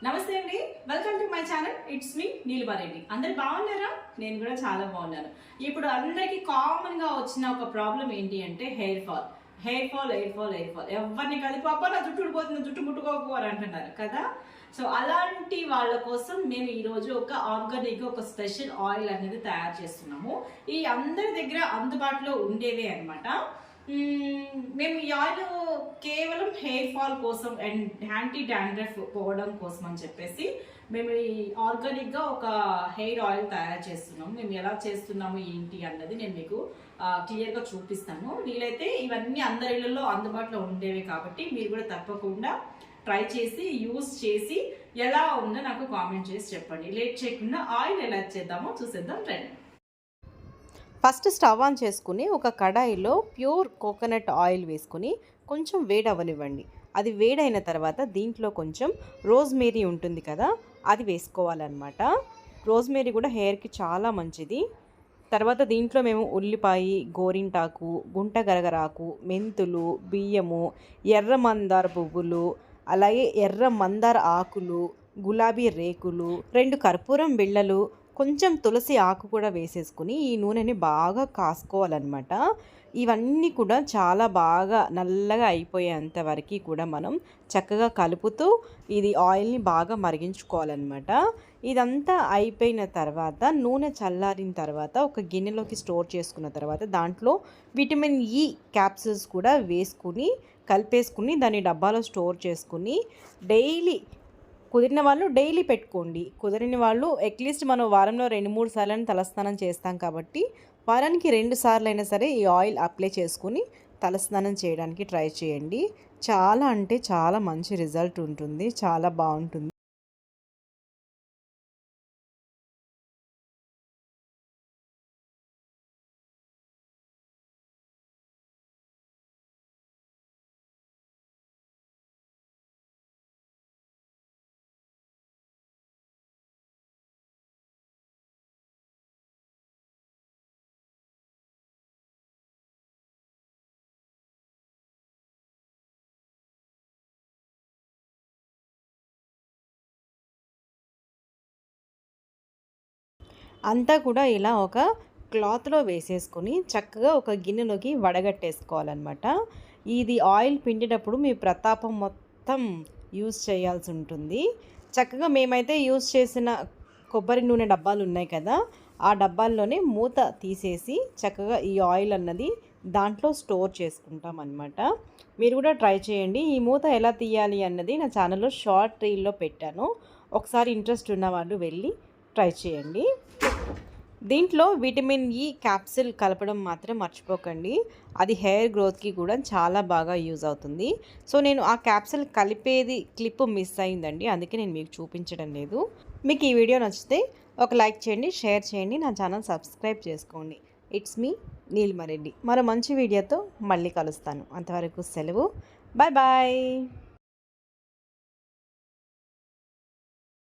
నమస్తే అండి, welcome to my channel. It's me Neelima Reddy. అందరు బాగున్నారా? నేను కూడా చాలా బాగున్నాను. ఇప్పుడు అందరికి కామన్ గా వచ్చిన ఒక ప్రాబ్లం ఏంటి అంటే హెయిర్ ఫాల్. ఎవరిని కలిపి అబ్బా నా జుట్టు ఊడిపోతుంది, జుట్టు ముట్టుకోకు అని అంటున్నారు కదా. సో అలాంటి వాళ్ళ కోసం మేము ఈరోజు ఒక ఆర్గానిక్ ఒక స్పెషల్ ఆయిల్ అనేది తయారు చేస్తున్నాము. ఈ అందరి దగ్గర అందుబాటులో ఉండేవే అనమాట. మేము ఈ ఆయిల్ కేవలం హెయిర్ ఫాల్ కోసం అండ్ యాంటీ డాండ్రఫ్ పోవడం కోసం అని చెప్పేసి మేము ఈ ఆర్గానిక్గా ఒక హెయిర్ ఆయిల్ తయారు చేస్తున్నాము. మేము ఎలా చేస్తున్నాము ఏంటి అన్నది నేను మీకు క్లియర్గా చూపిస్తాను. వీలైతే ఇవన్నీ అందరి ఇళ్లలో అందుబాటులో ఉండేవి కాబట్టి మీరు కూడా తప్పకుండా ట్రై చేసి యూస్ చేసి ఎలా ఉందో నాకు కామెంట్ చేసి చెప్పండి. లేట్ చేయకుండా ఆయిల్ ఎలా చేద్దామో చూసేద్దాం రండి. ఫస్ట్ స్టవ్ ఆన్ చేసుకుని ఒక కడాయిలో ప్యూర్ కోకోనట్ ఆయిల్ వేసుకుని కొంచెం వేడవనివ్వండి. అది వేడైన తర్వాత దీంట్లో కొంచెం రోజ్మేరీ ఉంటుంది కదా, అది వేసుకోవాలన్నమాట. రోజ్మేరీ కూడా హెయిర్కి చాలా మంచిది. తర్వాత దీంట్లో మేము ఉల్లిపాయ, గోరింటాకు, గుంట గరగరాకు, మెంతులు, బియ్యము, ఎర్ర మందార పువ్వులు, అలాగే ఎర్ర మందార ఆకులు, గులాబీ రేకులు, 2 కర్పూరం బిళ్ళలు, కొంచెం తులసి ఆకు కూడా వేసేసుకుని ఈ నూనెని బాగా కాసుకోవాలన్నమాట. ఇవన్నీ కూడా చాలా బాగా నల్లగా అయిపోయేంత వరకు కూడా మనం చక్కగా కలుపుతూ ఇది ఆయిల్ని బాగా మరిగించుకోవాలన్నమాట. ఇదంతా అయిపోయిన తర్వాత నూనె చల్లారిన తర్వాత ఒక గిన్నెలోకి స్టోర్ చేసుకున్న తర్వాత దాంట్లో విటమిన్ ఈ క్యాప్సూల్స్ కూడా వేసుకుని కలిపేసుకుని దాన్ని డబ్బాలో స్టోర్ చేసుకుని డైలీ కుదిరిన వాళ్ళు డైలీ పెట్టుకోండి. కుదిరిన వాళ్ళు అట్లీస్ట్ మనం వారంలో 2-3 సార్లు తలస్నానం చేస్తాం కాబట్టి వారానికి 2 సార్లు అయినా సరే ఈ ఆయిల్ అప్లై చేసుకుని తలస్నానం చేయడానికి ట్రై చేయండి. చాలా అంటే చాలా మంచి రిజల్ట్ ఉంటుంది, చాలా బాగుంటుంది. అంతా కూడా ఇలా ఒక క్లాత్లో వేసేసుకొని చక్కగా ఒక గిన్నెలోకి వడగట్టేసుకోవాలన్నమాట. ఇది ఆయిల్ పిండేటప్పుడు మీ ప్రతాపం మొత్తం యూజ్ చేయాల్సి ఉంటుంది. చక్కగా మేమైతే యూజ్ చేసిన కొబ్బరి నూనె డబ్బాలు ఉన్నాయి కదా, ఆ డబ్బాల్లోనే మూత తీసేసి చక్కగా ఈ ఆయిల్ అన్నది దాంట్లో స్టోర్ చేసుకుంటాం అన్నమాట. మీరు కూడా ట్రై చేయండి. ఈ మూత ఎలా తీయాలి అన్నది నా ఛానల్లో షార్ట్ రీల్లో పెట్టాను. ఒకసారి ఇంట్రెస్ట్ ఉన్న వాళ్ళు వెళ్ళి ట్రై చేయండి. దీంట్లో విటమిన్ ఈ క్యాప్సిల్ కలపడం మాత్రం మర్చిపోకండి. అది హెయిర్ గ్రోత్కి కూడా చాలా బాగా యూజ్ అవుతుంది. సో నేను ఆ క్యాప్సిల్ కలిపేది క్లిప్ మిస్ అయిందండి, అందుకే నేను మీకు చూపించడం లేదు. మీకు ఈ వీడియో నచ్చితే ఒక లైక్ చేయండి, షేర్ చేయండి, నా ఛానల్ సబ్స్క్రైబ్ చేసుకోండి. It's me Neelima Reddy. మరో మంచి వీడియోతో మళ్ళీ కలుస్తాను. అంతవరకు సెలవు. Bye bye.